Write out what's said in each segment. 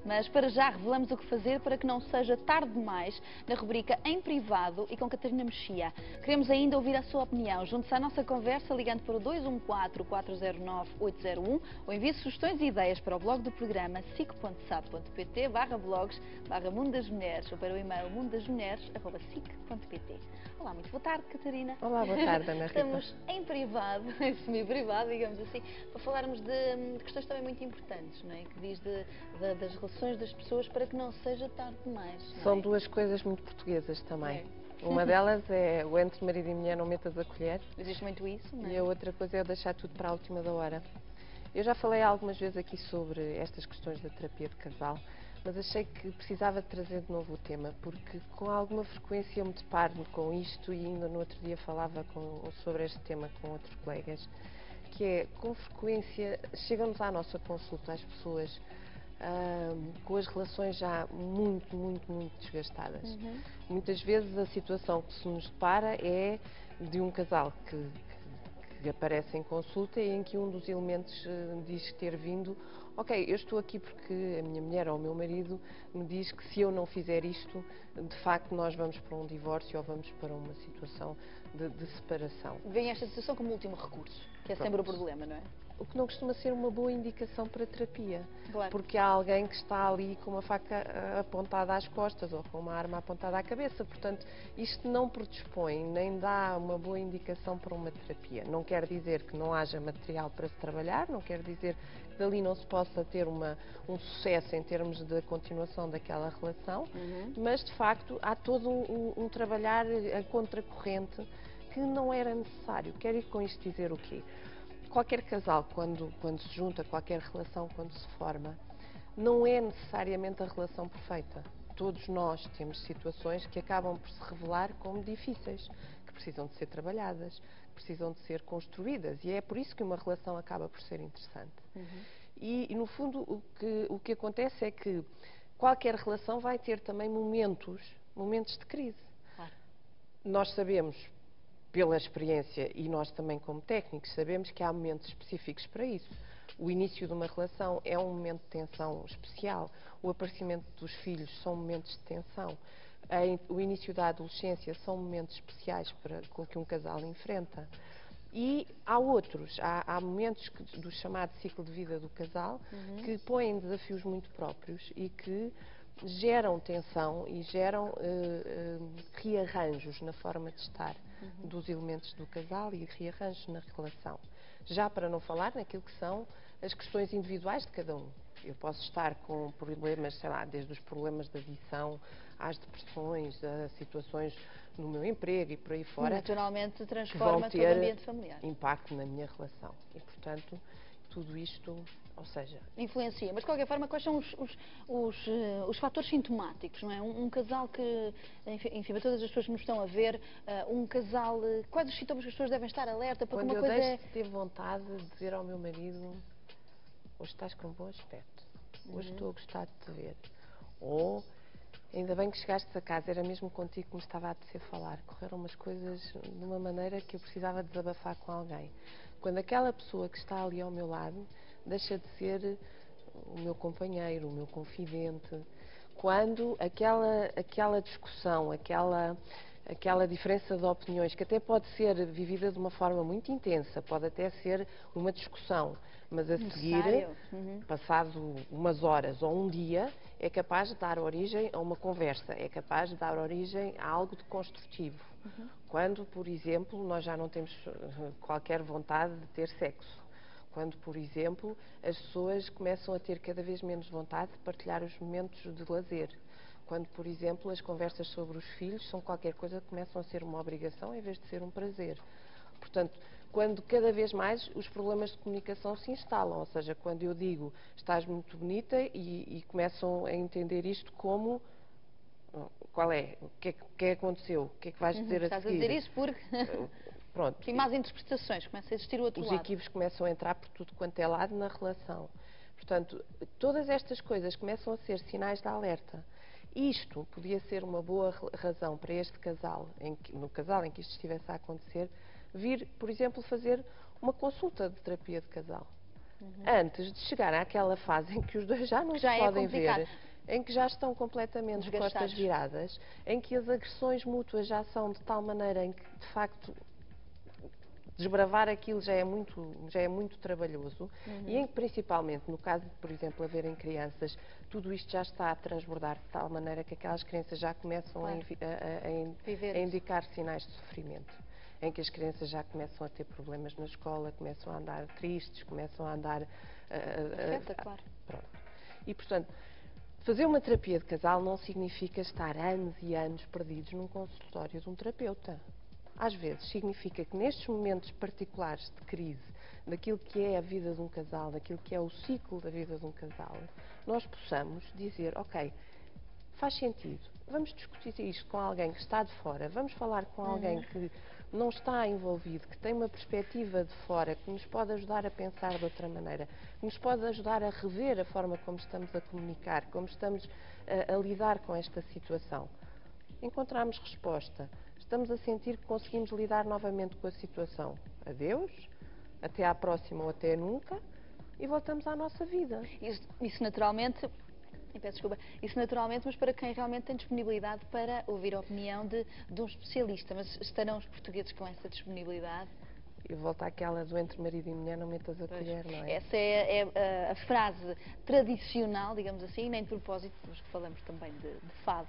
Mas para já revelamos o que fazer para que não seja tarde demais na rubrica Em Privado e com Catarina Mexia. Queremos ainda ouvir a sua opinião. Junte-se à nossa conversa ligando para o 214-409-801 ou envie sugestões e ideias para o blog do programa sic.sat.pt/blogs/Mundo das Mulheres ou para o e-mail mundasmulheres@sic.pt. Olá, muito boa tarde, Catarina. Olá, boa tarde, Ana Rita. Estamos em privado, em semi-privado, digamos assim, para falarmos de questões também muito importantes, não é? Que diz das relações das pessoas para que não seja tarde demais. São duas coisas muito portuguesas também. É. Uma delas é o entre marido e mulher não metas a colher. Existe muito isso, não é? E a outra coisa é deixar tudo para a última da hora. Eu já falei algumas vezes aqui sobre estas questões da terapia de casal, mas achei que precisava de trazer de novo o tema, porque com alguma frequência eu me deparo com isto e ainda no outro dia falava sobre este tema com outros colegas, que é, com frequência, chegamos à nossa consulta as pessoas com as relações já muito desgastadas. Muitas vezes a situação que se nos depara é de um casal que aparece em consulta e em que um dos elementos diz ter vindo: ok, eu estou aqui porque a minha mulher ou o meu marido me diz que se eu não fizer isto, de facto nós vamos para um divórcio ou vamos para uma situação de separação. Vem esta situação como último recurso, que é sempre o problema, não é? O que não costuma ser uma boa indicação para terapia. Claro. Porque há alguém que está ali com uma faca apontada às costas ou com uma arma apontada à cabeça. Portanto, isto não predispõe, nem dá uma boa indicação para uma terapia. Não quer dizer que não haja material para se trabalhar, não quer dizer que dali não se possa ter um sucesso em termos de continuação daquela relação, mas, de facto, há todo um trabalhar a contracorrente que não era necessário. Quero ir com isto dizer o quê? Qualquer casal, quando se junta, qualquer relação, quando se forma, não é necessariamente a relação perfeita. Todos nós temos situações que acabam por se revelar como difíceis, que precisam de ser trabalhadas, que precisam de ser construídas, e é por isso que uma relação acaba por ser interessante. E no fundo, o que acontece é que qualquer relação vai ter também momentos de crise. Claro. Nós sabemos, pela experiência, e nós também como técnicos sabemos que há momentos específicos para isso. O início de uma relação é um momento de tensão especial. O aparecimento dos filhos são momentos de tensão. O início da adolescência são momentos especiais que um casal enfrenta. E há outros, há momentos do chamado ciclo de vida do casal que põem desafios muito próprios e que geram tensão e geram rearranjos na forma de estar dos elementos do casal e rearranjos na relação. Já para não falar naquilo que são as questões individuais de cada um. Eu posso estar com problemas, sei lá, desde os problemas da adição às depressões, a situações no meu emprego e por aí fora. Naturalmente Que vão transforma todo o ter ambiente familiar. impacto na minha relação. E, portanto, tudo isto, ou seja... Influencia. Mas, de qualquer forma, quais são os fatores sintomáticos, não é? Um casal que, enfim, para todas as pessoas que nos estão a ver, um casal, quais os sintomas que as pessoas devem estar alerta? Porque Quando uma eu coisa deixo de ter vontade de dizer ao meu marido: hoje estás com um bom aspecto, hoje estou a gostar de te ver, ou ainda bem que chegaste a casa, era mesmo contigo que me estava a apetecer falar. Correram umas coisas de uma maneira que eu precisava desabafar com alguém. Quando aquela pessoa que está ali ao meu lado deixa de ser o meu companheiro, o meu confidente, quando aquela discussão, aquela diferença de opiniões, que até pode ser vivida de uma forma muito intensa, pode até ser uma discussão, mas a seguir, passado umas horas ou um dia, é capaz de dar origem a uma conversa, é capaz de dar origem a algo de construtivo. Quando, por exemplo, nós já não temos qualquer vontade de ter sexo. Quando, por exemplo, as pessoas começam a ter cada vez menos vontade de partilhar os momentos de lazer. Quando, por exemplo, as conversas sobre os filhos são qualquer coisa que começam a ser uma obrigação em vez de ser um prazer. Portanto, quando cada vez mais os problemas de comunicação se instalam, ou seja, quando eu digo estás muito bonita e começam a entender isto como qual é, o que é que aconteceu, o que é que vais dizer a seguir. Estás a dizer isso porque pronto, tem más interpretações, começa a existir o outro lado. Os equívocos começam a entrar por tudo quanto é lado na relação. Portanto, todas estas coisas começam a ser sinais de alerta. Isto podia ser uma boa razão para este casal, no casal em que isto estivesse a acontecer, vir, por exemplo, fazer uma consulta de terapia de casal. antes de chegar àquela fase em que os dois já não se Já é podem complicado. ver, em que já estão completamente de costas Desgastados. viradas, em que as agressões mútuas já são de tal maneira em que, de facto, desbravar aquilo já é muito trabalhoso e em que, principalmente, no caso de, por exemplo, haverem crianças, tudo isto já está a transbordar de tal maneira que aquelas crianças já começam Claro. Viver a isso. indicar sinais de sofrimento, em que as crianças já começam a ter problemas na escola, começam a andar tristes, começam a andar... Afeta, claro. Pronto. E, portanto, fazer uma terapia de casal não significa estar anos e anos perdidos num consultório de um terapeuta. Às vezes significa que nestes momentos particulares de crise, daquilo que é a vida de um casal, daquilo que é o ciclo da vida de um casal, nós possamos dizer, ok, faz sentido, vamos discutir isto com alguém que está de fora, vamos falar com alguém que não está envolvido, que tem uma perspectiva de fora, que nos pode ajudar a pensar de outra maneira, que nos pode ajudar a rever a forma como estamos a comunicar, como estamos a lidar com esta situação. Encontramos resposta. Estamos a sentir que conseguimos lidar novamente com a situação. Adeus, até à próxima ou até nunca, e voltamos à nossa vida. Isso naturalmente, e peço desculpa, isso naturalmente, mas para quem realmente tem disponibilidade para ouvir a opinião de um especialista. Mas estarão os portugueses com essa disponibilidade? E volta àquela do entre marido e mulher, não metas a colher, não é? Essa é a frase tradicional, digamos assim, nem de propósito, mas que falamos também de fado,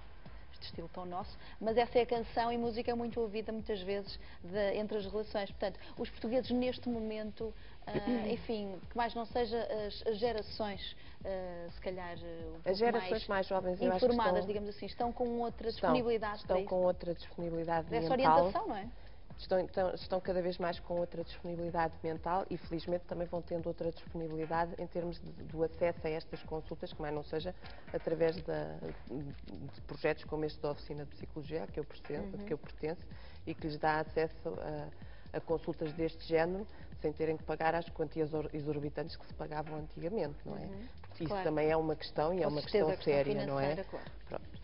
este estilo tão nosso, mas essa é a canção e música muito ouvida muitas vezes entre as relações. Portanto, os portugueses neste momento, enfim, que mais não seja as gerações, se calhar um pouco As gerações mais jovens, eu acho que informadas, estão, digamos assim, estão com outra disponibilidade para estão isso. com outra disponibilidade Dessa mental. orientação, não é? Estão cada vez mais com outra disponibilidade mental e, felizmente, também vão tendo outra disponibilidade em termos do acesso a estas consultas, que mais não seja através de projetos como este da Oficina de Psicologia, a que eu pertenço, e que lhes dá acesso a consultas deste género, sem terem que pagar as quantias exorbitantes que se pagavam antigamente, não é? Porque isso Claro. também é uma questão e é Com uma certeza, questão a questão séria, não é? financeira, claro. Pronto.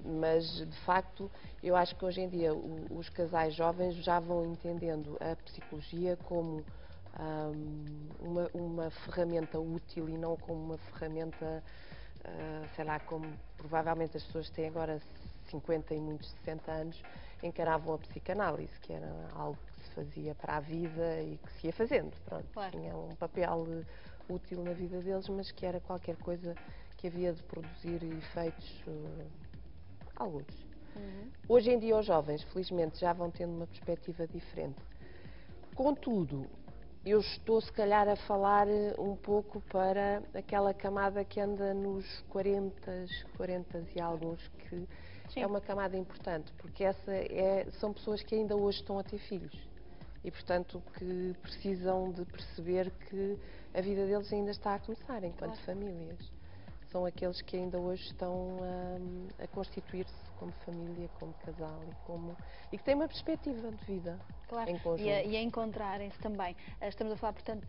Mas, de facto, eu acho que hoje em dia os casais jovens já vão entendendo a psicologia como uma ferramenta útil e não como uma ferramenta, sei lá, como provavelmente as pessoas têm agora 50 e muitos 60 anos, encaravam a psicanálise, que era algo que se fazia para a vida e que se ia fazendo. Pronto, Claro. tinha um papel útil na vida deles, mas que era qualquer coisa que havia de produzir efeitos alguns. Hoje em dia os jovens, felizmente, já vão tendo uma perspectiva diferente. Contudo, eu estou se calhar a falar um pouco para aquela camada que anda nos 40 e alguns, que Sim. é uma camada importante, porque são pessoas que ainda hoje estão a ter filhos. E, portanto, que precisam de perceber que a vida deles ainda está a começar enquanto famílias. São aqueles que ainda hoje estão a constituir-se como família, como casal e que têm uma perspectiva de vida Claro, em conjunto. e a encontrarem-se também. Estamos a falar, portanto,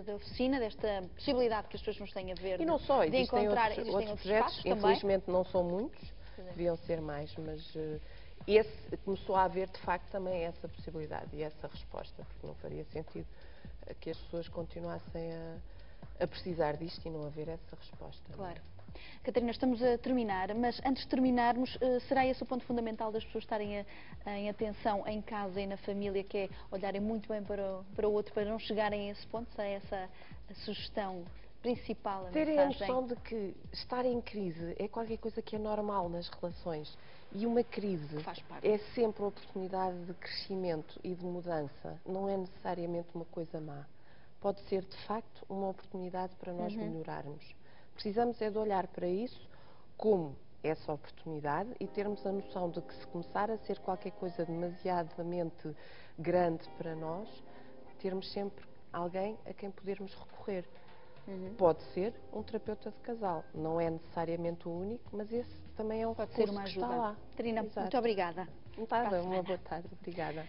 da oficina, desta possibilidade que as pessoas nos têm a ver. E não só, de existem encontrar, outros projetos, espaços também. infelizmente não são muitos, deviam ser mais, mas esse começou a haver de facto também essa possibilidade e essa resposta, porque não faria sentido que as pessoas continuassem a precisar disto e não haver essa resposta. Claro. Catarina, estamos a terminar, mas antes de terminarmos, será esse o ponto fundamental das pessoas estarem em atenção em casa e na família, que é olharem muito bem para o outro, para não chegarem a esse ponto? Será essa a sugestão principal, a Terem a mensagem? noção de que estar em crise é qualquer coisa que é normal nas relações e uma crise Faz parte. é sempre uma oportunidade de crescimento e de mudança, não é necessariamente uma coisa má. Pode ser, de facto, uma oportunidade para nós melhorarmos. Precisamos é de olhar para isso como essa oportunidade e termos a noção de que se começar a ser qualquer coisa demasiadamente grande para nós, termos sempre alguém a quem podermos recorrer. Pode ser um terapeuta de casal, não é necessariamente o único, mas esse também é um Pode ser recurso uma que ajuda. está lá. Catarina, Exato. muito obrigada. Não tarda, Para a uma semana. boa tarde, obrigada.